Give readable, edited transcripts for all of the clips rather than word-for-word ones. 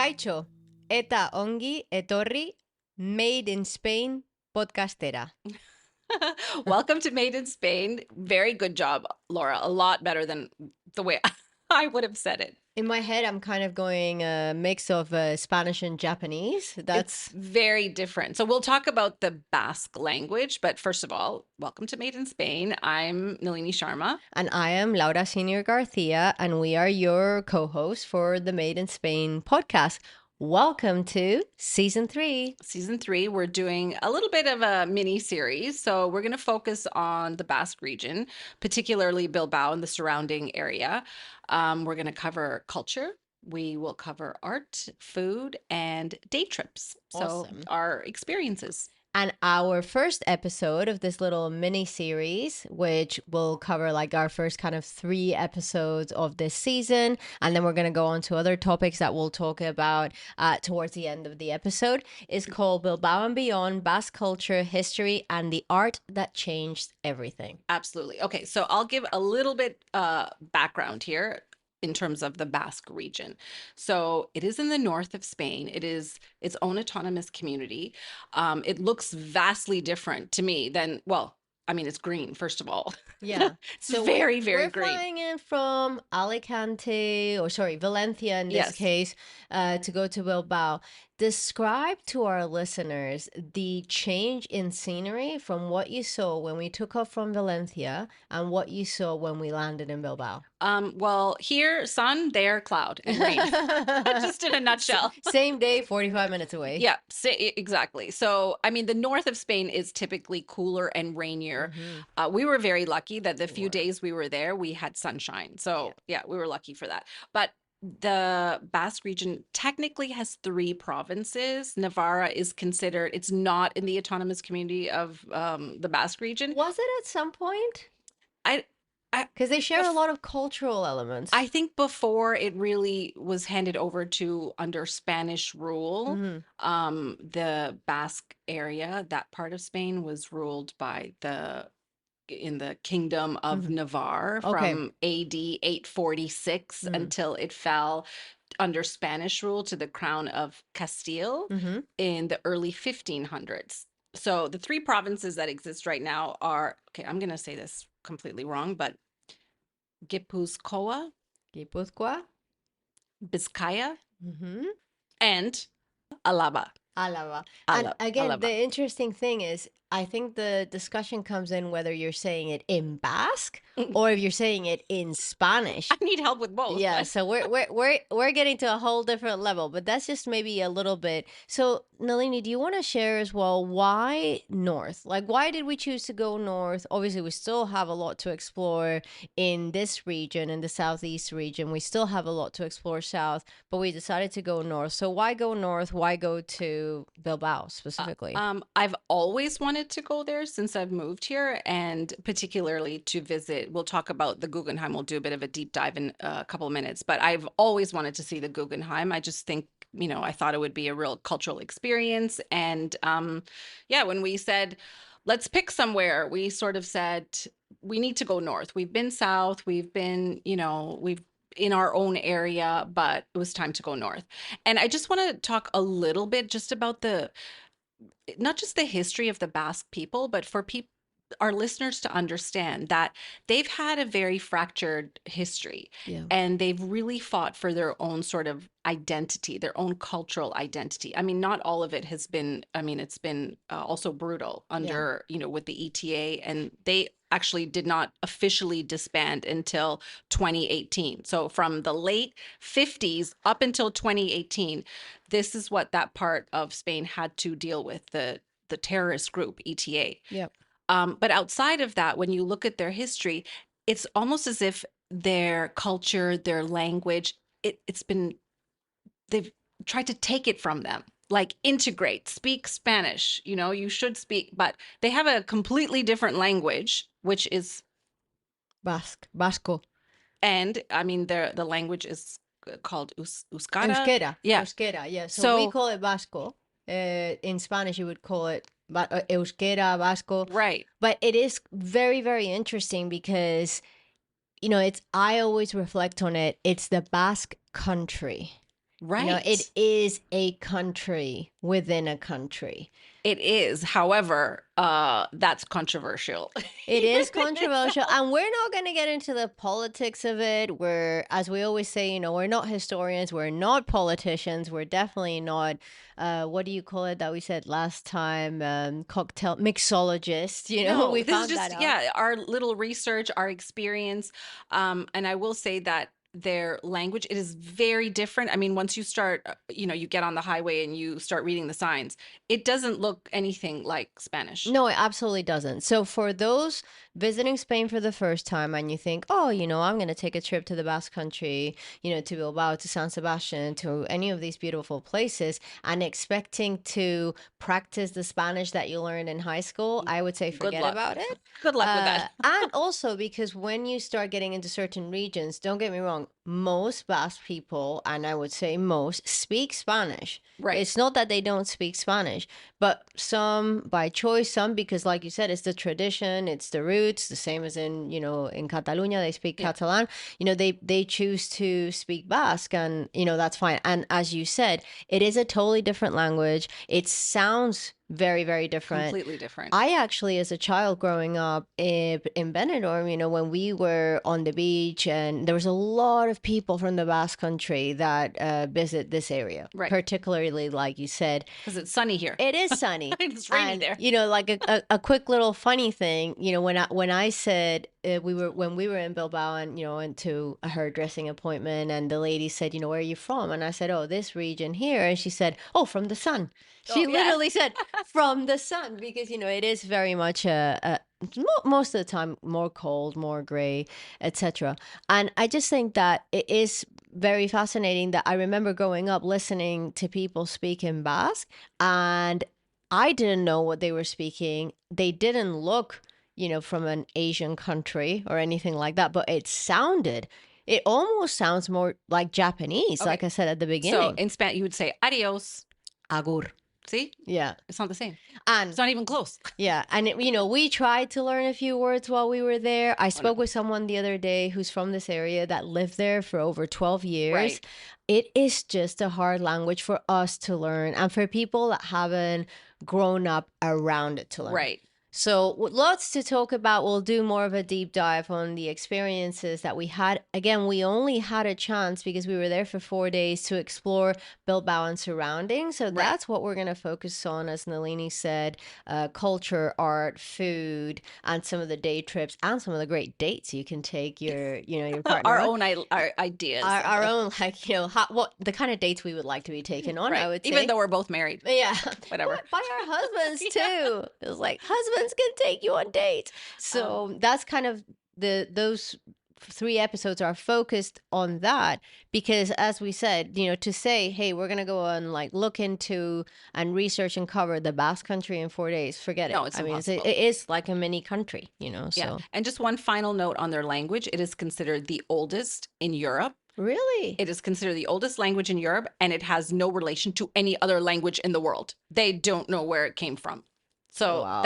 Kaixo, eta ongi etorri, Made in Spain podcastera. Welcome to Made in Spain. Very good job, Laura. A lot better than the way I would have said it. In my head, I'm kind of going a mix of Spanish and Japanese. It's very different. So we'll talk about the Basque language, but first of all, welcome to Made in Spain. I'm Nalini Sharma. And I am Laura Senior Garcia, and we are your co-hosts for the Made in Spain podcast. Welcome to season 3. Season 3, we're doing a little bit of a mini series. So we're going to focus on the Basque region, particularly Bilbao and the surrounding area. We're going to cover culture. We will cover art, food, and day trips. Awesome. So our experiences. And our first episode of this little mini series, which will cover like our first kind of 3 episodes of this season. And then we're going to go on to other topics that we'll talk about towards the end of the episode, is called Bilbao and Beyond, Basque Culture, History, and the Art That Changed Everything. Absolutely. Okay, so I'll give a little bit background here in terms of the Basque region. So it is in the north of Spain. It is its own autonomous community. It looks vastly different to me than, well, I mean, it's green, first of all. Yeah. It's very, very we're green. flying in from Valencia in this case, to go to Bilbao. Describe to our listeners the change in scenery from what you saw when we took off from Valencia and what you saw when we landed in Bilbao. Well, here, sun, there, cloud, and rain. Just in a nutshell. Same day, 45 minutes away. Yeah, exactly. So, I mean, the north of Spain is typically cooler and rainier. Mm-hmm. We were very lucky that the few days we were there, we had sunshine. So, yeah, we were lucky for that. But the Basque region technically has 3 provinces. Navarra is considered, it's not in the autonomous community of the Basque region. Was it at some point? Because they share a lot of cultural elements. I think before it really was handed over to under Spanish rule, the Basque area, that part of Spain was ruled by in the Kingdom of Navarre from AD 846 until it fell under Spanish rule to the Crown of Castile in the early 1500s. So the 3 provinces that exist right now are, okay, I'm going to say this completely wrong, but Gipuzkoa, Vizcaya, and Alaba. And again, the interesting thing is, I think the discussion comes in whether you're saying it in Basque or if you're saying it in Spanish. I need help with both. Yeah, so we're getting to a whole different level, but that's just maybe a little bit. So, Nalini, do you want to share as well why north? Like, why did we choose to go north? Obviously, we still have a lot to explore in this region, in the southeast region. We still have a lot to explore south, but we decided to go north. So why go north? Why go to Bilbao specifically? I've always wanted to go there since I've moved here, and particularly to visit. We'll talk about the Guggenheim. We'll do a bit of a deep dive in a couple of minutes, but I've always wanted to see the Guggenheim. I just think, I thought it would be a real cultural experience. And when we said, let's pick somewhere, we sort of said, we need to go north. We've been south. We've been, we've in our own area, but it was time to go north. And I just want to talk a little bit just about not just the history of the Basque people, but for our listeners to understand that they've had a very fractured history, and they've really fought for their own sort of identity, their own cultural identity. I mean, not all of it has been, it's been also brutal under, with the ETA, and they actually did not officially disband until 2018. So from the late 50s up until 2018, this is what that part of Spain had to deal with, the terrorist group ETA. Yep. But outside of that, when you look at their history, it's almost as if their culture, their language, they've tried to take it from them, like integrate, speak Spanish, you should speak, but they have a completely different language, which is Basco. And I mean, the language is called Euskera. Euskera. Yeah. Euskera, yeah. So we call it Basco. In Spanish, you would call it Euskera, Vasco. Right. But it is very, very interesting because, I always reflect on it. It's the Basque Country. It Right. is a country within a country. It is. However, that's controversial. It is controversial, and we're not going to get into the politics of it. As we always say, we're not historians, we're not politicians, we're definitely not, what do you call it that we said last time? Cocktail mixologists, No, we this is found that just, out. yeah, our little research, our experience. And I will say that their language, it is very different. I mean, once you start, you get on the highway and you start reading the signs, it doesn't look anything like Spanish. No, it absolutely doesn't. So, for those visiting Spain for the first time and you think, oh, I'm going to take a trip to the Basque Country, to Bilbao, to San Sebastian, to any of these beautiful places, and expecting to practice the Spanish that you learned in high school, I would say Good forget luck. about it. Good luck with that. And also because when you start getting into certain regions, don't get me wrong, most Basque people, and I would say most, speak Spanish. Right. It's not that they don't speak Spanish, but some by choice, some because, like you said, it's the tradition, it's the roots, the same as in Catalonia, they speak Yeah. Catalan. They choose to speak Basque, and that's fine. And as you said, it is a totally different language. It sounds very, very different. Completely different. I actually, as a child growing up in Benidorm, when we were on the beach, and there was a lot of people from the Basque Country that visit this area, Right. particularly, like you said, Because it's sunny here. it is sunny. It's rainy And there. like a quick little funny thing, when I said when we were in Bilbao, and went to a hairdressing appointment, and the lady said, where are you from? And I said, oh, this region here. And she said, oh, from the sun. Oh, She yeah. literally said from the sun, because it is very much most of the time more cold, more gray, etc. And I just think that it is very fascinating that I remember growing up listening to people speak in Basque, and I didn't know what they were speaking. They didn't look, from an Asian country or anything like that, but it almost sounds more like Japanese, Okay. like I said at the So beginning. in Spanish, you would say adios. Agur. See? Yeah. It's not the same. It's And not even close. yeah, and we tried to learn a few words while we were there. I Oh, no. spoke with someone the other day who's from this area that lived there for over 12 years. Right. It is just a hard language for us to learn, and for people that haven't grown up around it to learn. Right. So, lots to talk about. We'll do more of a deep dive on the experiences that we had. Again, we only had a chance because we were there for 4 days to explore Bilbao and surroundings. So, Right. that's what we're going to focus on, as Nalini said, culture, art, food, and some of the day trips, and some of the great dates you can take your partner Our on. own our ideas. Our own, like, what the kind of dates we would like to be taken on, I Right. would Even say. though we're both married. Yeah, Whatever. by our husbands Yeah. too. It was like husbands can take you on dates. Um, So that's kind of those 3 episodes are focused on that, because as we said, to say, hey, we're gonna go and like look into and research and cover the Basque Country in 4 days. Forget no, it. it's I mean, impossible. it is like a mini country, Yeah. So And just one final note on their language. It is considered the oldest in Europe. really. It is considered the oldest language in Europe, and it has no relation to any other language in the world. They don't know where it came from. So Wow.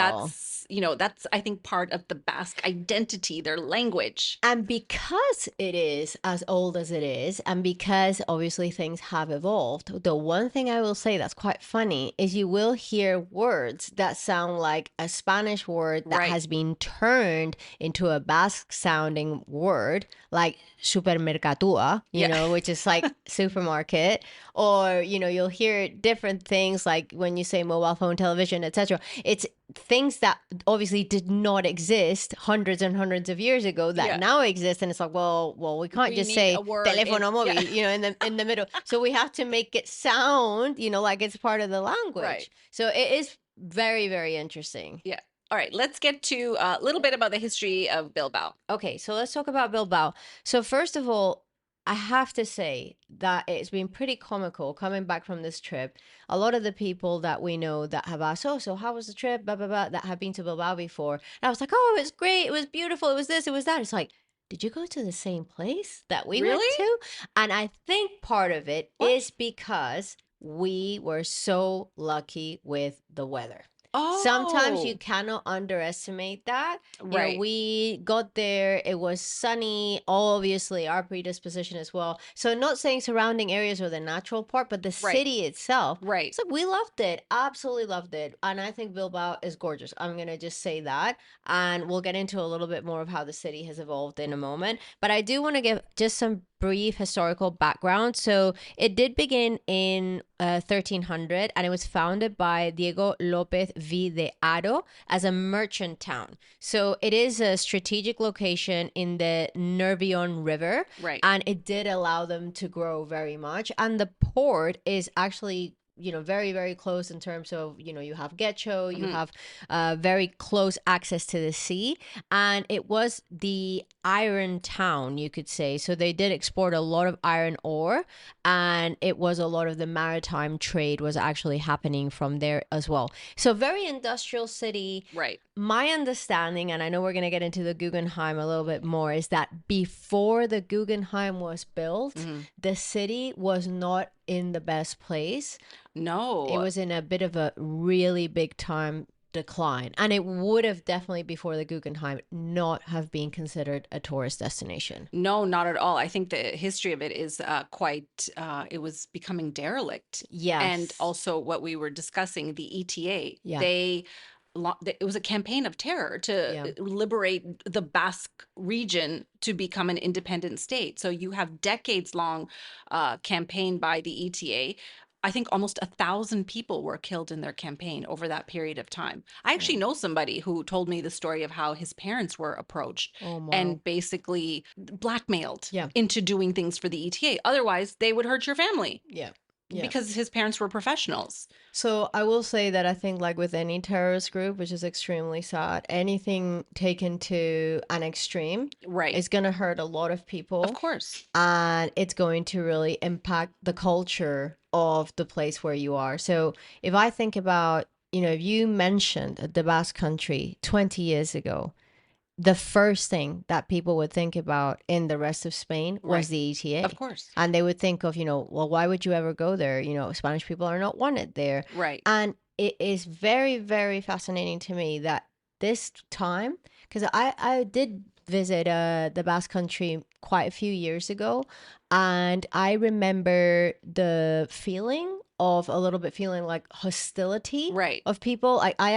that's, I think, part of the Basque identity, their language. And because it is as old as it is, and because obviously things have evolved, the one thing I will say that's quite funny is you will hear words that sound like a Spanish word that Right. has been turned into a Basque sounding word, like supermercatua, Yeah. which is like supermarket. Or, you'll hear different things like when you say mobile phone, television, etc. It's things that obviously did not exist hundreds and hundreds of years ago that Yeah. now exist, and it's like, well, we can't We just need say a word in, telefono móvil, yeah. in the middle. So we have to make it sound, like it's part of the language. Right. So it is very, very interesting. Yeah. All right, let's get to a little bit about the history of Bilbao. Okay, so let's talk about Bilbao. So first of all, I have to say that it's been pretty comical coming back from this trip. A lot of the people that we know that have asked, oh, so how was the trip, blah, blah, blah, that have been to Bilbao before. And I was like, oh, it was great. It was beautiful. It was this, it was that. It's like, did you go to the same place that we went Really? to? And I think part of it What? is because we were so lucky with the weather. Sometimes you Oh, cannot underestimate that. right, We got there, it was sunny, obviously our predisposition as well. So, not saying surrounding areas were the natural part, but the right, city itself. right. So, we loved it, absolutely loved it. And I think Bilbao is gorgeous. I'm going to just say that. And we'll get into a little bit more of how the city has evolved in a moment. But I do want to give just some brief historical background. So, it did begin in 1300, and it was founded by Diego López V de Haro as a merchant town. So it is a strategic location in the Nervion River, Right. and it did allow them to grow very much. And the port is actually, very very close in terms of, you have Getxo, you Hmm. have very close access to the sea, and it was the iron town, you could say. So they did export a lot of iron ore, and it was a lot of the maritime trade was actually happening from there as well. So very industrial city. Right. My understanding, and I know we're going to get into the Guggenheim a little bit more, is that before the Guggenheim was built, Hmm. the city was not in the best place. It No, was in a bit of a really big time decline, and it would have definitely, before the Guggenheim, not have been considered a tourist destination. no, not at all. I think the history of it is quite, it was becoming derelict. And Yes. also what we were discussing, the ETA, Yeah. it was a campaign of terror to Yeah. liberate the Basque region to become an independent state. So you have decades long campaign by the ETA. I think almost 1,000 people were killed in their campaign over that period of time. I Yeah. actually know somebody who told me the story of how his parents were approached Oh wow. and basically blackmailed Yeah. into doing things for the ETA. Otherwise, they would hurt your family Yeah. Yeah. because his parents were professionals. So I will say that I think, like with any terrorist group, which is extremely sad, anything taken to an extreme Right. is going to hurt a lot of Of people, course. and it's going to really impact the culture of the place where you are. So if I think about, if you mentioned the Basque Country 20 years ago, the first thing that people would think about in the rest of Spain was Right. the Of ETA. course. And they would think of, well, why would you ever go there? Spanish people are not wanted there. Right. And it is very, very fascinating to me that this time, because I did visit the Basque Country quite a few years ago, and I remember the feeling of a little bit feeling like hostility Right. of people. Like I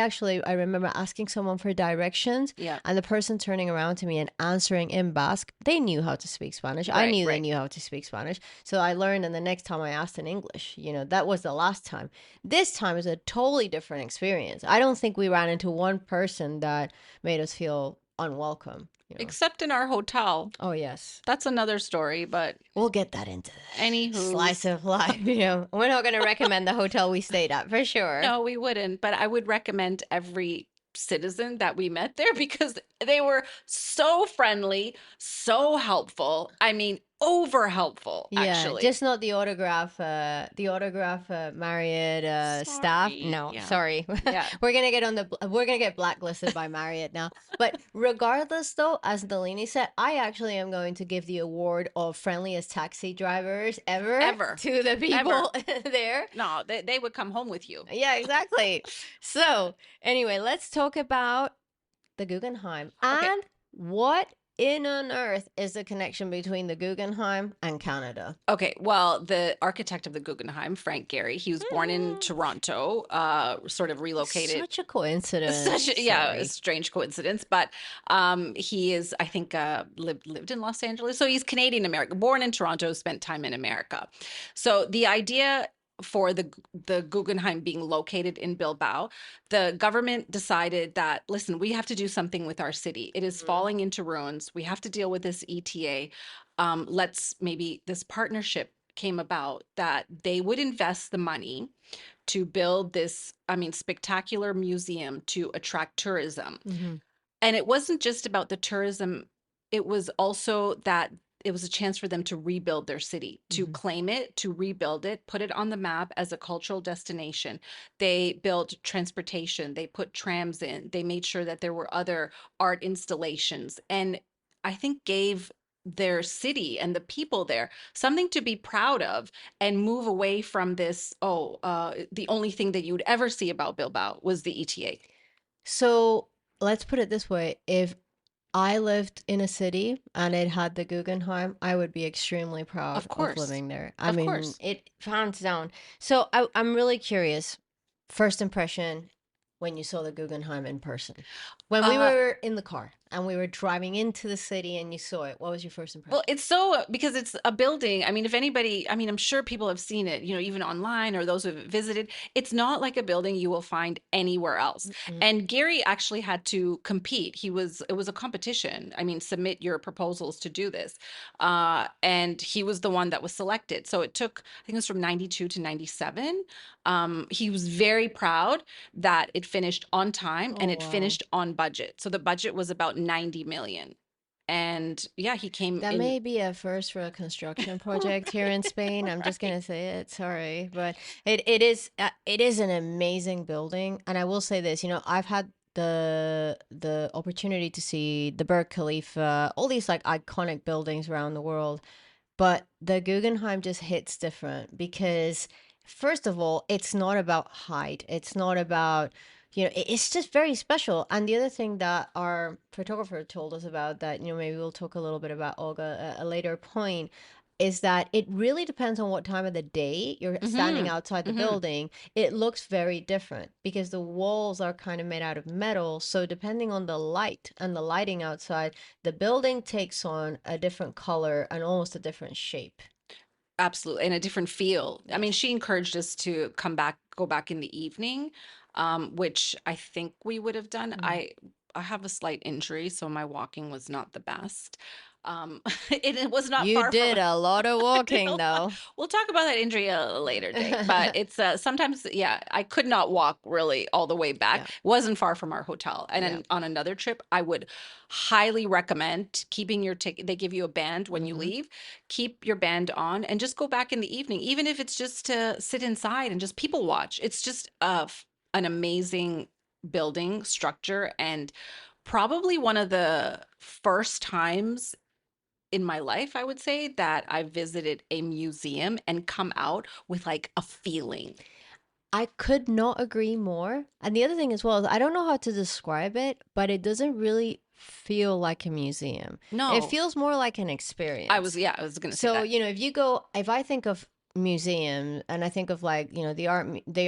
remember asking someone for directions, Yeah. and the person turning around to me and answering in Basque. They knew how to speak Spanish. I Right. knew they Right. knew how to speak Spanish. So I learned, and the next time I asked in English. That was the last time. This time is a totally different experience. I don't think we ran into one person that made us feel unwelcome. Except in our hotel. Oh, yes. That's another story, but We'll get that into the slice anywho's. of life. We're not going to recommend the hotel we stayed at for sure. No, we wouldn't, but I would recommend every citizen that we met there because they were so friendly, so helpful. I mean, over helpful, Yeah, actually. just not the autograph Marriott staff. Sorry. No, Yeah. sorry. Yeah. We're gonna get blacklisted by Marriott now. But regardless, though, as Nalini said, I actually am going to give the award of friendliest taxi drivers ever Ever. to the Ever. people there. No, they would come home with you. Yeah, exactly. So anyway, let's talk about the Guggenheim Okay. and what in on earth is the connection between the Guggenheim and Canada. Okay, well, the architect of the Guggenheim, Frank Gehry, he was born in Mm, Toronto, sort of relocated. such a coincidence. Such a, yeah, a Sorry. strange coincidence, but he is, I think, lived in Los Angeles, so he's Canadian American, born in Toronto, spent time in America. So the idea for the Guggenheim being located in Bilbao, the government decided that, listen, we have to do something with our city. It is Mhm. falling into ruins. We have to deal with this ETA. Let's maybe this partnership came about that they would invest the money to build this, I mean, spectacular museum to attract tourism. Mhm. And it wasn't just about the tourism, it was also that it was a chance for them to rebuild their city, to Mhm. claim it, to rebuild it, put it on the map as a cultural destination. They built transportation, they put trams in, they made sure that there were other art installations, and I think gave their city and the people there, something to be proud of, and move away from this, the only thing that you would ever see about Bilbao was the ETA. So let's put it this way. If I lived in a city and it had the Guggenheim, I would be extremely Of proud of course. living there. I Of mean, course. it hands down. So I'm really curious. First impression when you saw the Guggenheim in person. When we Uh, were in the car and we were driving into the city and you saw it, what was your first Well, impression? it's so because it's a building. I mean, if anybody, I mean, I'm sure people have seen it, even online or those who have visited. It's not like a building you will find anywhere else. Mm-mm. And Gary actually had to compete. It was a competition. I mean, submit your proposals to do this. And he was the one that was selected. So it took, I think it was from 92 to 97. He was very proud that it finished on time and Oh, it wow. finished on budget. So the budget was about 90 million. And yeah, he came That in. may be a first for a construction project here in Right, Spain. I'm just right. gonna say it. Sorry, but it is an amazing building, and I will say this. I've had the opportunity to see the Burj Khalifa, all these like iconic buildings around the world, but the Guggenheim just hits different because, first of all, it's not about height. It's not about, it's just very special. And the other thing that our photographer told us about that, maybe we'll talk a little bit about Olga at a later point, is that it really depends on what time of the day you're standing Mm-hmm. outside the Mm-hmm. building. It looks very different because the walls are kind of made out of metal. So depending on the light and the lighting outside, the building takes on a different color and almost a different shape. Absolutely. And a different feel. I mean, Yes. she encouraged us to go back in the evening, which I think we would have done. Mm. I have a slight injury, so my walking was not the best. It was not You far from. did a lot of I walking, know. though. We'll talk about that injury a later date, but it's sometimes, yeah, I could not walk really all the way back. Yeah. It wasn't far from our hotel. And Yeah. then on another trip, I would highly recommend keeping your ticket. They give you a band when you Hmm. leave. Keep your band on and just go back in the evening, even if it's just to sit inside and just people watch. It's just an amazing building structure, and probably one of the first times in my life, I would say, that I visited a museum and come out with like a feeling. I could not agree more. And the other thing as well is I don't know how to describe it, but it doesn't really feel like a museum. It No, feels more like an experience. yeah, I was gonna say So, that. if I think of museum and I think of like, the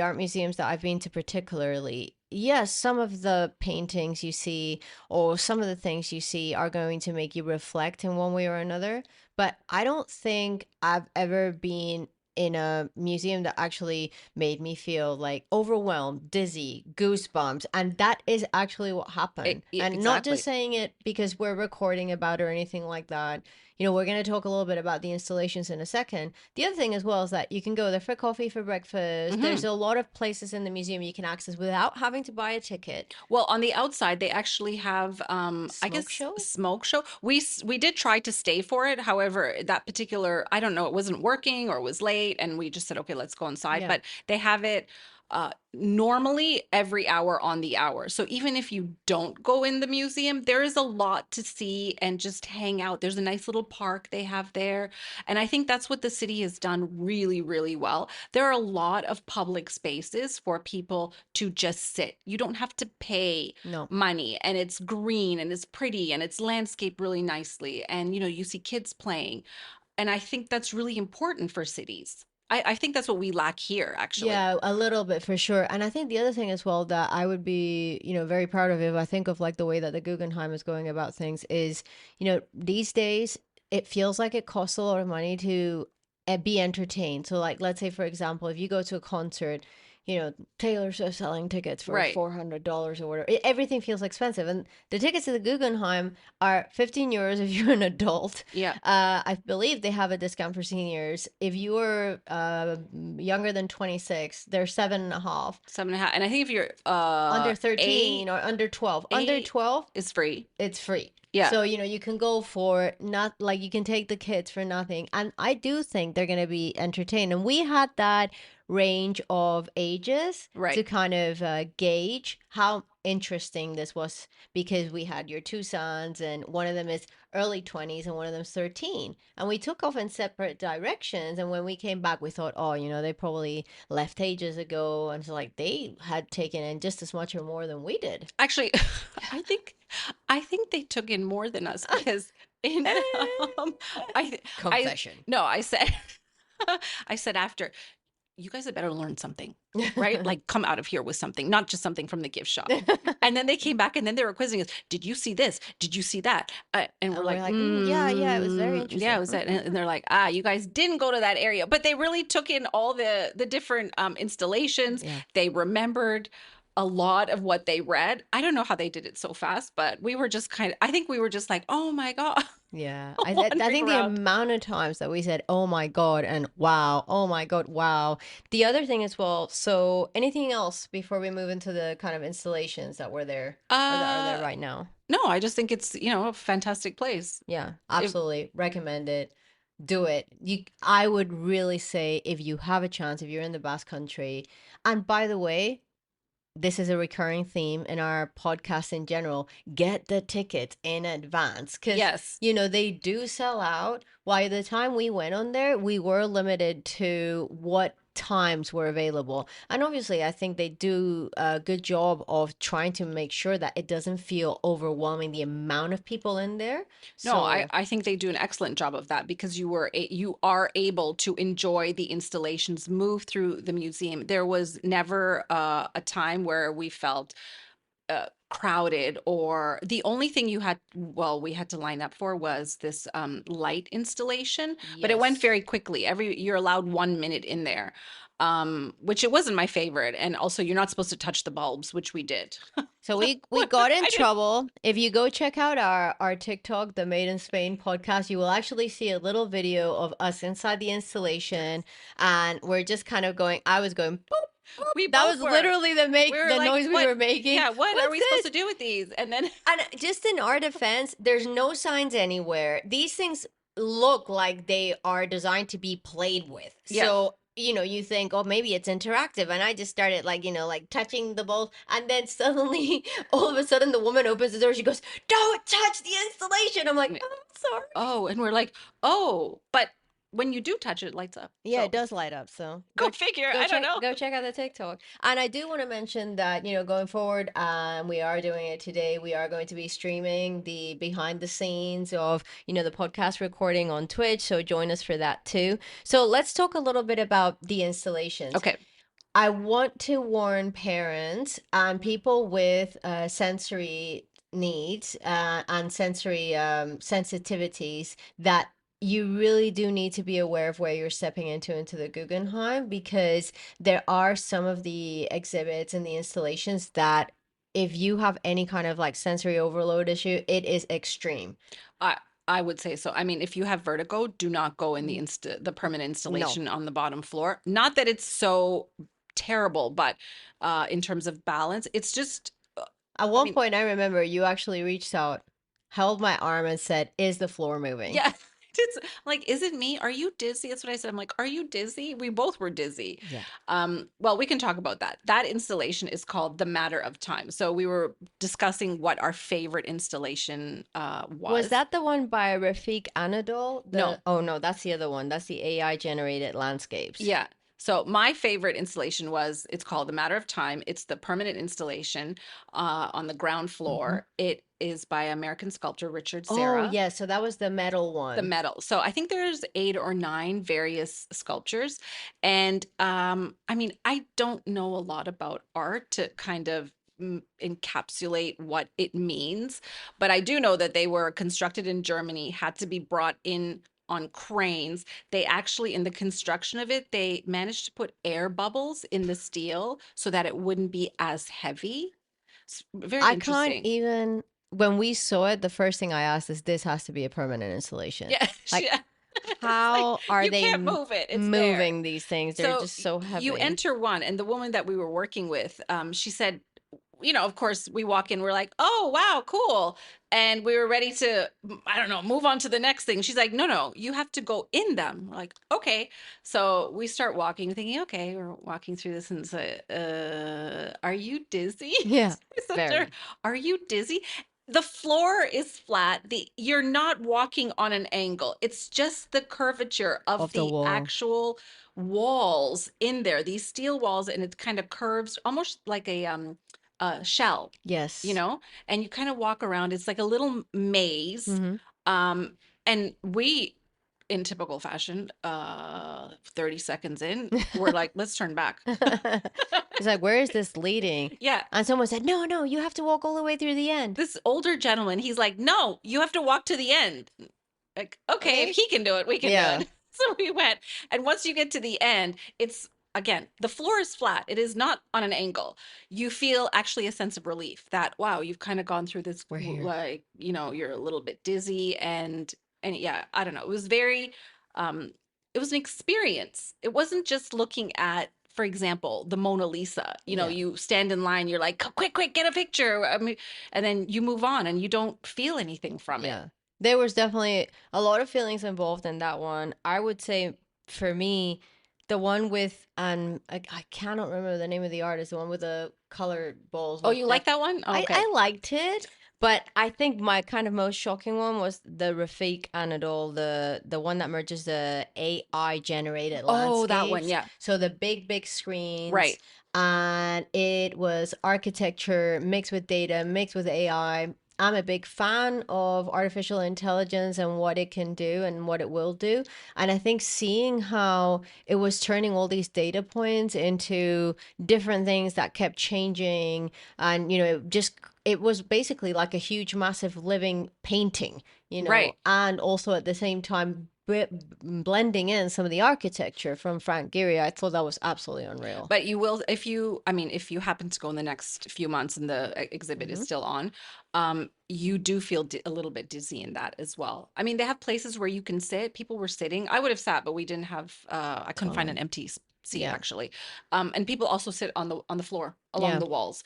art museums that I've been to particularly, yes, some of the paintings you see or some of the things you see are going to make you reflect in one way or another. But I don't think I've ever been in a museum that actually made me feel like overwhelmed, dizzy, goosebumps. And that is actually what happened. And not just Exactly. saying it because we're recording about it or anything like that. We're going to talk a little bit about the installations in a second. The other thing as well is that you can go there for coffee, for breakfast. There's Hmm. a lot of places in the museum you can access without having to buy a ticket. Well, on the outside, they actually have, I Smoke guess, show? smoke show. We did try to stay for it. However, that particular, I don't know, it wasn't working or it was late, and we just said, okay, let's go inside. Yeah. But they have it normally every hour on the hour. So even if you don't go in the museum, there is a lot to see and just hang out. There's a nice little park they have there, and I think that's what the city has done really, really well. There are a lot of public spaces for people to just sit. You don't have to pay No. money, and it's green and it's pretty and it's landscaped really nicely. And you see kids playing. And I think that's really important for cities. I think that's what we lack here, actually. Yeah, a little bit for sure. And I think the other thing as well that I would be, very proud of if I think of like the way that the Guggenheim is going about things is, these days it feels like it costs a lot of money to be entertained. So like let's say for example, if you go to a concert, Taylor Swift selling tickets for Right. $400 or whatever. Everything feels expensive. And the tickets to the Guggenheim are 15 euros if you're an adult. Yeah. I believe they have a discount for seniors. If you are younger than 26, they're 7.5. 7.5. And I think if you're Under 13 eight, or under 12. Under eight 12, is free. it's free. Yeah. So, you can go for not like you can take the kids for nothing. And I do think they're going to be entertained. And we had that range of ages to Right. kind of gauge how interesting this was because we had your two sons, and one of them is early 20s and one of them's 13. And we took off in separate directions. And when we came back, we thought, oh, they probably left ages ago. And so, like, they had taken in just as much or more than we did. Actually, I think I think they took in more than us because in I I Confession. no, I said I said after, you guys had better learn something, right? Like come out of here with something, not just something from the gift shop. And then they came back and then they were quizzing us. Did you see this? Did you see that? And we're And we're like, like, yeah, yeah, it was very yeah, it interesting. was that. And they're like, you guys didn't go to that area, but they really took in all the different installations. Yeah. They remembered a lot of what they read. I don't know how they did it so fast, but we were just I think we were just like, oh my God, Yeah, I wandering think the around. amount of times that we said, "Oh my God," and "Wow," "Oh my God," "Wow." The other thing as well. So, anything else before we move into the kind of installations that were there or that are there Uh, right now? no, I just think it's, a fantastic place. Yeah, If absolutely recommend it. Do it. I would really say if you have a chance, if you're in the Basque Country, and by the way, this is a recurring theme in our podcast in general. Get the tickets in advance because, Yes. they do sell out. By the time we went on there, we were limited to what times were available. And obviously, I think they do a good job of trying to make sure that it doesn't feel overwhelming, the amount of people in there. No, I, So, I think they do an excellent job of that because you are able to enjoy the installations, move through the museum. There was never a time where we felt crowded, or the only thing we had to line up for was this light installation, but it went yes. very quickly. You're allowed 1 minute in there, which it wasn't my favorite. And also you're not supposed to touch the bulbs, which we did. So we got in I didn't. trouble. If you go check out our TikTok, the Made in Spain podcast, you will actually see a little video of us inside the installation, and we're just kind of going. I was going boop boop. We That both was were. literally We were the like, noise we what? were making. Yeah, what are What's we supposed this? to do with these? And then And just in our defense, there's no signs anywhere. These things look like they are designed to be played with. yeah, So, you think, oh, maybe it's interactive. And I just started like, like touching the bowl. And then suddenly, all of a sudden, the woman opens the door. She goes, don't touch the installation. I'm like, oh, I'm sorry. oh, and we're like, oh, but when you do touch it, it lights up. Yeah, it So does light up. So go figure. I don't know. go check out the TikTok. And I do want to mention that, going forward, we are doing it today. We are going to be streaming the behind the scenes of, the podcast recording on Twitch. So join us for that too. So let's talk a little bit about the installations. Okay. I want to warn parents and people with sensory needs and sensory sensitivities that you really do need to be aware of where you're stepping into the Guggenheim, because there are some of the exhibits and the installations that if you have any kind of like sensory overload issue, it is extreme. I I would say so. I mean, if you have vertigo, do not go in the permanent No. installation on the bottom floor. Not that it's so terrible, but in terms of balance, it's just At I one mean, point, I remember you actually reached out, held my arm, and said, "Is the floor moving?" yeah. It's like, is it me? Are you dizzy? That's what I said. I'm like, are you dizzy? We both were dizzy. Yeah. Well, we can talk about that. That installation is called The Matter of Time. So we were discussing what our favorite installation Was was. that the one by Rafik Anadol? No, Oh no, that's the other one. That's the AI generated landscapes. yeah. So my favorite installation it's called The Matter of Time. It's the permanent installation on the ground Mhm. floor. It is by American sculptor Richard Oh Serra. yeah, so that was the metal The one. metal. So I think there's 8 or 9 various sculptures. And I mean, I don't know a lot about art to kind of encapsulate what it means, but I do know that they were constructed in Germany, had to be brought in on cranes. They actually, in the construction of it, they managed to put air bubbles in the steel so that it wouldn't be as heavy. Very I can't interesting. even, when we saw it, the first thing I asked is this has to be a permanent installation. Yeah. Like, Yeah. It's like how are you they can't move it. It's there. moving these things? They're So just so you heavy. enter one, and the woman that we were working with, she said, of course, we walk in, we're like, oh, wow, cool. And we were ready to, I don't know, move on to the next thing. She's like, no, no, you have to go in them. We're like, okay. So we start walking, thinking, okay, we're walking through this, and it's like, are you dizzy? Yeah, I said to her, very. are you dizzy? The floor is flat. You're not walking on an angle. It's just the curvature of Of the the wall. actual walls in there, these steel walls, and it kind of curves almost like a shell, you Yes. know, and you kind of walk around. It's like a little maze. Mm-hmm. Um, and we, in typical fashion, 30 seconds in, we're like, let's turn back. It's like, where is this leading? Yeah. And someone said, no, no, you have to walk all the way through the end. This older gentleman, he's like, no, you have to walk to the end. Like, okay, if Okay. he can do it, we can do Yeah. it. So we went. And once you get to the end, it's again, the floor is flat. It is not on an angle. You feel actually a sense of relief that, wow, you've kind of gone through this, We're here. like, you're a little bit dizzy, and yeah, I don't know. It was very, it was an experience. It wasn't just looking at, for example, the Mona Lisa. Yeah. You stand in line, you're like, quick, quick, get a picture. I mean, and then you move on and you don't feel anything from it. Yeah. There was definitely a lot of feelings involved in that one. I would say for me, the one with I cannot remember the name of the artist, the one with the colored balls Oh, with you the like that one? Oh, okay. I liked it, but I think my kind of most shocking one was the Rafik Anadol, the one that merges the AI generated Oh, that one. landscapes. Yeah. So the big screens, Right. and it was architecture mixed with data, mixed with AI. I'm a big fan of artificial intelligence and what it can do and what it will do. And I think seeing how it was turning all these data points into different things that kept changing, and it was basically like a huge massive living painting, Right. and also at the same time blending in some of the architecture from Frank Gehry. I thought that was absolutely unreal. But you will, if you happen to go in the next few months and the exhibit is Hmm. still on, you do feel a little bit dizzy in that as well. I mean, they have places where you can sit. People were sitting. I would have sat, but we didn't have, I couldn't find an Time. empty seat Yeah. actually. And people also sit on the floor along Yeah. the walls.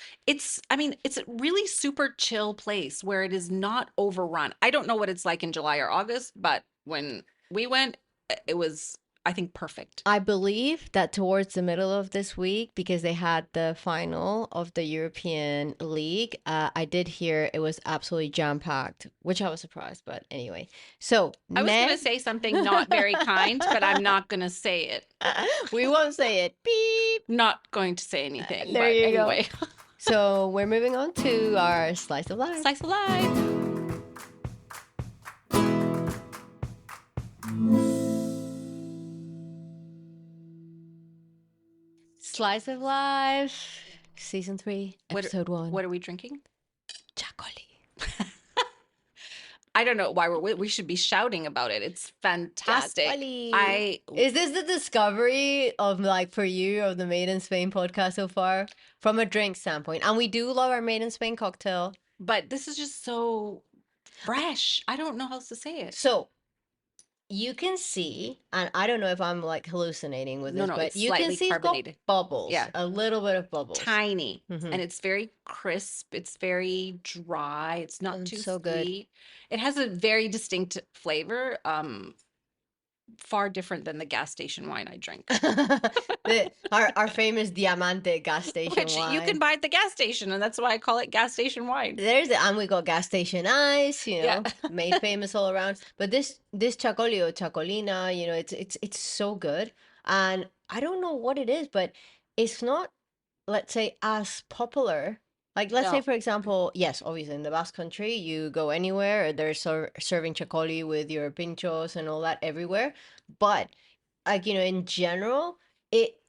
I mean, it's a really super chill place where it is not overrun. I don't know what it's like in July or August, but when we went, it was, I think, perfect. I believe that towards the middle of this week, because they had the final of the European League, I did hear it was absolutely jam packed, which I was surprised. But anyway, so I was going to next, say something not very kind, but I'm not going to say it. we won't say it. Beep. Not going to say anything, There but you go. anyway. So we're moving on to our slice of life. Slice of life. Slice of life, season 3, What episode 1. what are we drinking? Chocolate. I don't know why we should be shouting about it. It's fantastic. Chocolate. I Is this the discovery of, like, for you, of the Made in Spain podcast so far? From a drink standpoint. And we do love our Made in Spain cocktail. but this is just so fresh. I don't know how else to say it. So you can see, and I don't know if I'm like hallucinating with No, this, no, but it's you can slightly see it's got carbonated. bubbles, Yeah, a little bit of bubbles. tiny. Hmm. And it's very crisp. It's very dry. It's not And too so good. sweet. It has a very distinct flavor. Far different than the gas station wine I drink. Our famous Diamante gas station Which you can wine. buy at the gas station, and that's why I call it gas station wine. And we got gas station ice, Yeah. made famous all around. But this chacolio, chacolina, it's so good. And I don't know what it is, but it's not, let's say, as popular. Like, let's say, No, for example, yes, obviously in the Basque Country, you go anywhere, they're serving chacoli with your pinchos and all that everywhere. But like, in general,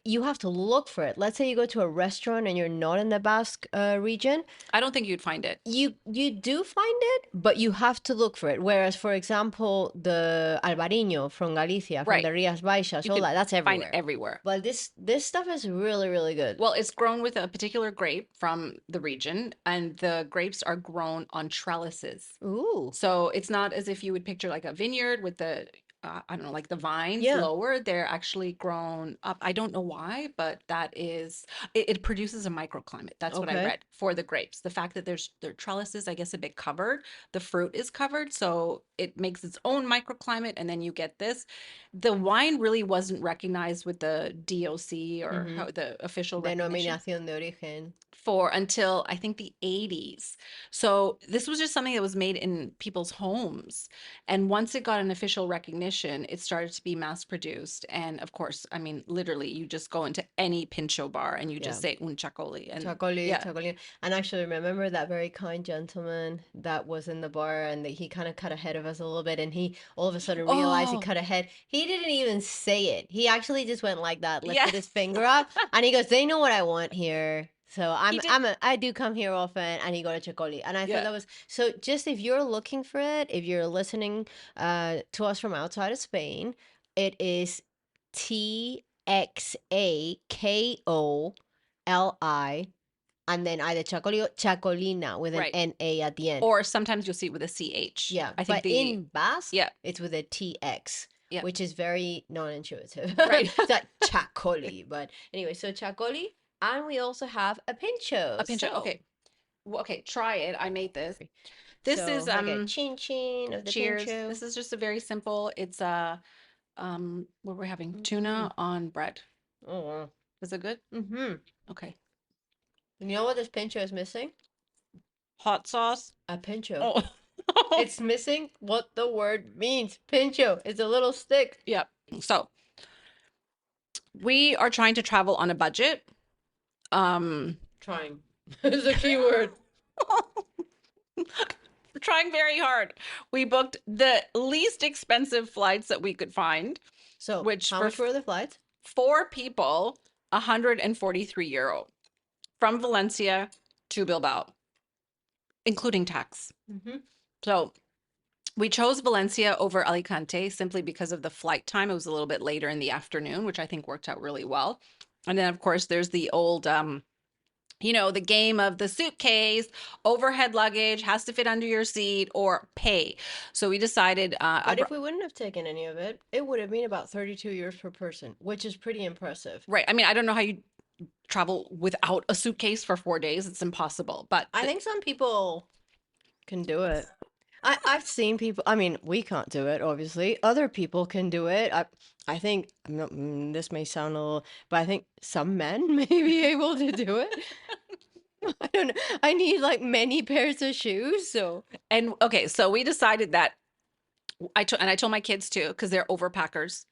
you have to look for it. Let's say you go to a restaurant and you're not in the Basque region, I don't think you'd find it. you do find it, but you have to look for it. Whereas, for example, the albariño from Galicia, from Right. the Rías Baixas, You all can that, that's find it everywhere. everywhere. But this stuff is really, really good. Well, it's grown with a particular grape from the region, and the grapes are grown on trellises. Ooh. So it's not as if you would picture like a vineyard with the I don't know, like the vines Yeah. lower, they're actually grown up. I don't know why, but that is it produces a microclimate. That's what I Okay. read for the grapes. The fact that their trellises, I guess, a bit covered, the fruit is covered, so it makes its own microclimate, and then you get this. The wine really wasn't recognized with the DOC or Mm-hmm. how the official recognition Denominación de origen. for until I think the 80s. So this was just something that was made in people's homes. And once it got an official recognition, it started to be mass produced. And of course, I mean, literally, you just go into any pincho bar and you just Yeah. say un chacoli. And Chacoli, yeah. chacoli. And actually, remember that very kind gentleman that was in the bar and that he kind of cut ahead of us a little bit and he all of a sudden realized he Oh, cut ahead. He didn't even say it. He actually just went like that, yeah. lifted his finger up, and he goes, "They know what I want here." So He did. I do come here often, and he got a chacoli, and I thought Yeah. that was so. Just if you're looking for it, if you're listening, to us from outside of Spain, it is Xakoli, and then either Chacoli or Chacolina with an Right. NA at the end. Or sometimes you'll see it with a CH. Yeah, I think but the, in Basque, yeah. it's with a TX, Yeah. which is very non-intuitive. Right. It's like Chacoli, but anyway, so Chacoli, and we also have a A pincho. pincho. So, Okay. Well, okay, try it. I made this. This so is I get chin chin of the cheers. pincho. This is just a very simple. It's what we're having Mm-hmm. tuna on bread. Oh, wow. Is it good? Mm-hmm. Okay. You know what this pincho is missing? Hot sauce. A pincho. Oh. It's missing what the word means. Pincho. It's a little stick. Yep. So we are trying to travel on a budget. Um, Trying is a key word. we're trying very hard. We booked the least expensive flights that we could find, So, which how for much were the flights? 4 people, 143 euro from Valencia to Bilbao, including tax. Mm-hmm. So we chose Valencia over Alicante simply because of the flight time. It was a little bit later in the afternoon, which I think worked out really well. And then, of course, there's the old, the game of the suitcase, overhead luggage has to fit under your seat or pay. So we decided, But if we wouldn't have taken any of it, it would have been about 32 euros per person, which is pretty impressive. right. I mean, I don't know how you travel without a suitcase for 4 days. It's impossible. But I think some people can do it. I've seen people, I mean, we can't do it, obviously. Other people can do it. I think, I'm not, this may sound a little, but I think some men may be able to do it. I don't know. I need like many pairs of shoes, so. and okay, so we decided that I told my kids too, because they're overpackers.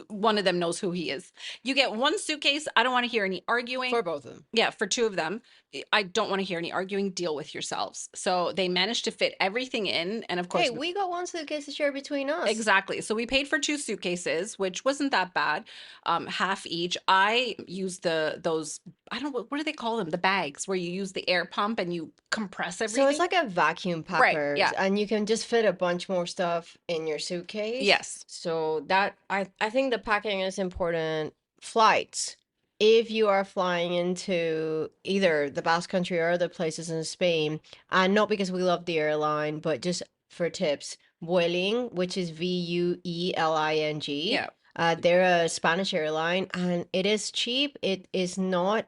One of them knows who he is. You get one suitcase. I don't want to hear any arguing. For both of them. Yeah, for two of them. I don't want to hear any arguing. Deal with yourselves. So they managed to fit everything in. And of course, Hey, we got one suitcase to share between us. exactly. So we paid for two suitcases, which wasn't that bad, half each. I used those, I don't know, what do they call them? The bags where you use the air pump and you compress So it's everything. like a vacuum Right. packers, Yeah. and you can just fit a bunch more stuff in your suitcase. Yes. So that I think the packing is important. Flights. If you are flying into either the Basque Country or other places in Spain, and not because we love the airline, but just for tips, Vueling, which is Vueling, Yeah. they're a Spanish airline, and it is cheap. It is not,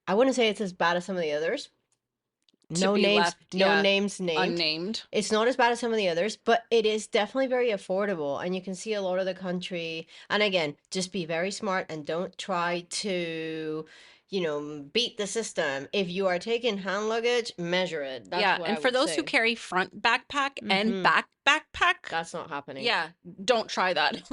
I wouldn't say it's as bad as some of the others. To No be names, left, no yeah, names named. unnamed. It's not as bad as some of the others, but it is definitely very affordable, and you can see a lot of the country. And again, just be very smart and don't try to, beat the system. If you are taking hand luggage, measure it. That's Yeah. what I And for would those who say. carry front backpack and Mm-hmm. back backpack, That's not happening. yeah, don't try that.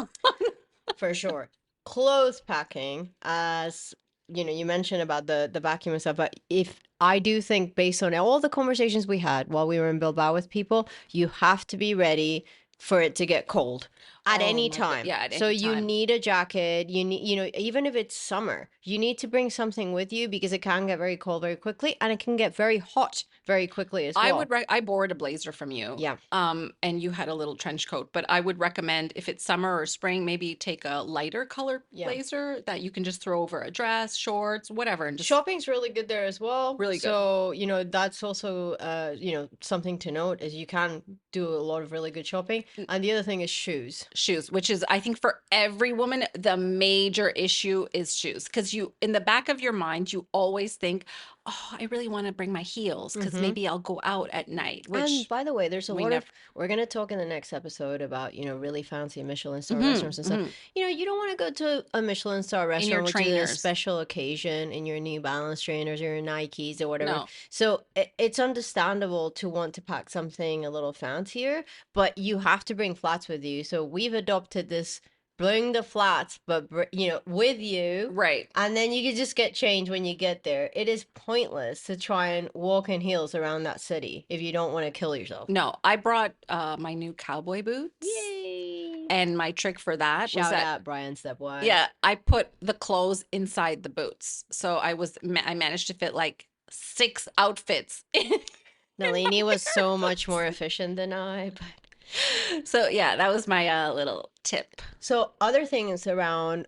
For sure. Clothes packing, as you mentioned about the vacuum and stuff, but if I do think based on all the conversations we had while we were in Bilbao with people, you have to be ready for it to get cold at Oh any my God. time. Yeah, at So any you time. need a jacket, you need, even if it's summer, you need to bring something with you because it can get very cold very quickly and it can get very hot very quickly as well. I borrowed a blazer from you. Yeah. And you had a little trench coat, but I would recommend if it's summer or spring, maybe take a lighter color Yeah. blazer that you can just throw over a dress, shorts, whatever, and just Shopping's really good there as well. really good. So, that's also something to note is you can do a lot of really good shopping. And the other thing is shoes. shoes, which is, I think, for every woman, the major issue is shoes. Because you, in the back of your mind, you always think, oh, I really want to bring my heels because Mm-hmm. maybe I'll go out at night, And which by the way, there's a we lot of, never. we're going to talk in the next episode about, really fancy Michelin star Hmm. restaurants and stuff. Hmm. You don't want to go to a Michelin star In your restaurant, which is a trainers. special occasion in your New Balance trainers or your Nikes or whatever. No. So it's understandable to want to pack something a little fancier, but you have to bring flats with you. So we've adopted this bring the flats, but, with you, Right. and then you can just get change when you get there. It is pointless to try and walk in heels around that city if you don't want to kill yourself. No, I brought my new cowboy boots. Yay! And my trick for that was Shout that, out Brian Stepwise. yeah, I put the clothes inside the boots. So I managed to fit like 6 outfits in my Nalini was so much more garage. efficient than I, but So yeah, that was my little tip. so other things around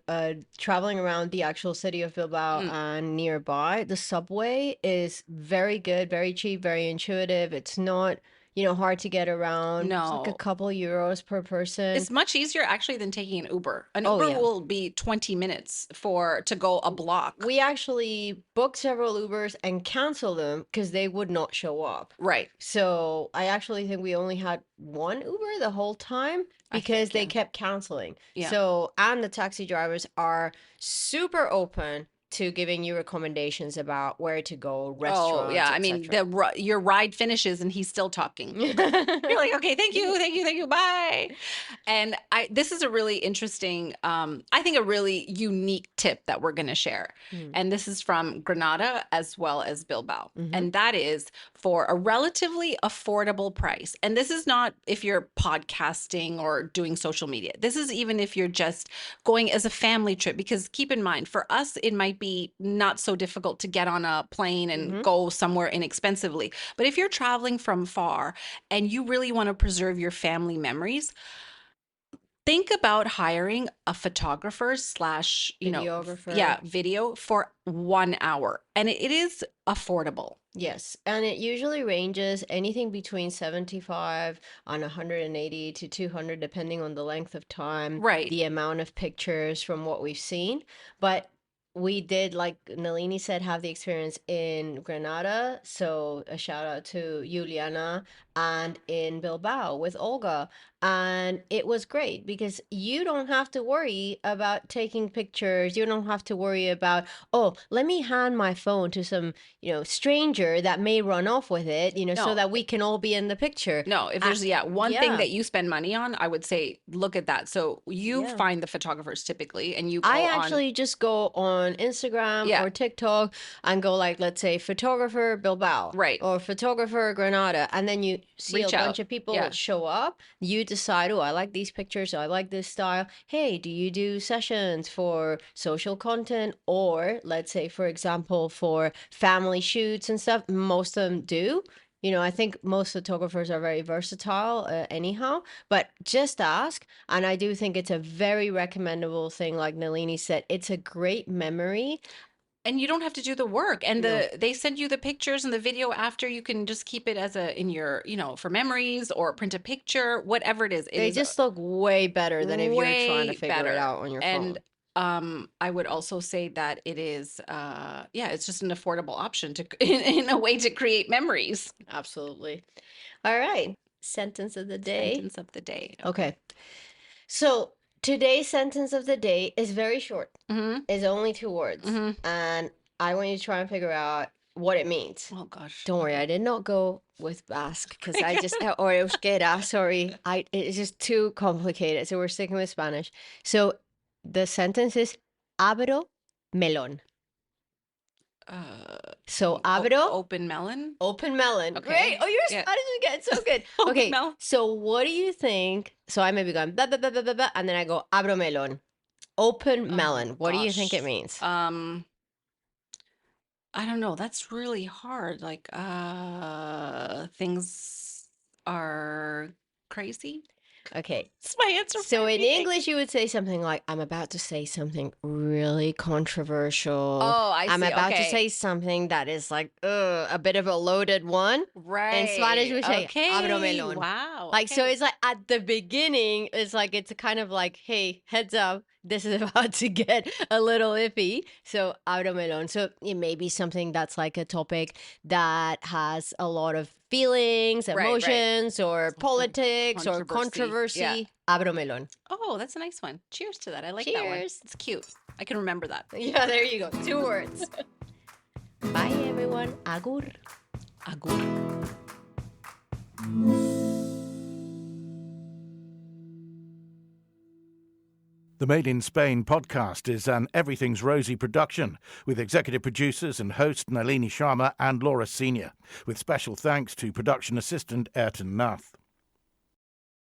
traveling around the actual city of Bilbao Mm, and nearby, the subway is very good, very cheap, very intuitive. It's not, hard to get around. It's like a no. couple euros per person. It's much easier actually than taking an Uber. An Oh Uber yeah. will be 20 minutes for to go a block. We actually booked several Ubers and canceled them because they would not show up. Right. So I actually think we only had one Uber the whole time I because think, they yeah. kept canceling. Yeah. So, and the taxi drivers are super open to giving you recommendations about where to go, Oh, yeah. restaurants, I mean, etc. your ride finishes and he's still talking. You're like, okay, thank you, bye. And this is a really interesting, I think a really unique tip that we're going to share. Mm. And this is from Granada as well as Bilbao. Hmm. And that is for a relatively affordable price. And this is not if you're podcasting or doing social media. This is even if you're just going as a family trip, because keep in mind, for us, it might be not so difficult to get on a plane and Hmm. go somewhere inexpensively. But if you're traveling from far and you really want to preserve your family memories, think about hiring a photographer slash, Videographer. yeah, video for 1 hour. And it is affordable. Yes, and it usually ranges anything between 75 on 180 to 200, depending on the length of time, Right. the amount of pictures from what we've seen. But we did, like Nalini said, have the experience in Granada. So a shout out to Juliana and in Bilbao with Olga. And it was great because you don't have to worry about taking pictures. You don't have to worry about, oh, let me hand my phone to some stranger that may run off with it, so No, that we can all be in the picture. no, if Uh, there's, yeah, one thing yeah, that you spend money on, I would say look at that. So you yeah. find the photographers typically and you I go on, actually just go on Instagram yeah, or TikTok and go like, let's say, photographer Bilbao right, or photographer Granada, and then you see a reach bunch out. of people Yeah. show up. You decide, oh, I like these pictures, I like this style. Hey, do you do sessions for social content or let's say, for example, for family shoots and stuff? Most of them do. I think most photographers are very versatile, anyhow, but just ask. And I do think it's a very recommendable thing. Like Nalini said, it's a great memory. And you don't have to do the work. And No, they send you the pictures and the video after. You can just keep it as a in your, for memories or print a picture, whatever it is. It they is just look way better than if you're trying to way figure it better. out on your And phone. I would also say that it is yeah, it's just an affordable option to in a way to create memories. Absolutely. All right. Sentence of the day. Sentence of the day. Okay. Okay. So today's sentence of the day is very short. Mm-hmm. It's only 2 words. Mm-hmm. And I want you to try and figure out what it means. Oh gosh. Don't worry, Okay. I did not go with Basque because I just, or Euskera, sorry. It's just too complicated. So we're sticking with Spanish. So the sentence is abro melon. So abro, Open melon. open melon. Okay. Great. Oh, your Yeah. Spanish is getting so good. Open Okay. melon. So what do you think? So I may be going blah, blah, blah, blah, blah, blah, and then I go abro melon. Open melon. Oh What do you think it gosh. means? I don't know. That's really hard. Like, things are crazy. Okay. That's my answer for So in everything. English, you would say something like, I'm about to say something really controversial. Oh, I I'm see. about to Okay. say something that is like a bit of a loaded one. In Spanish, Right. we say, abro Okay. melon. Wow. Wow. Like, so Okay. it's like at the beginning, it's like, it's kind of like, hey, heads up, this is about to get a little iffy. So, abro melon. So, it may be something that's like a topic that has a lot of feelings, Right, right. emotions, or Like politics, or controversy. Yeah. controversy. Abro melon. Oh, that's a nice one. Cheers to that. I like that one. Cheers. It's cute. I can remember that. Yeah, there you go. 2 words. Bye, everyone. Agur. Agur. The Made in Spain podcast is an Everything's Rosy production, with executive producers and host Nalini Sharma and Laura Senior, with special thanks to production assistant Ayrton Nath.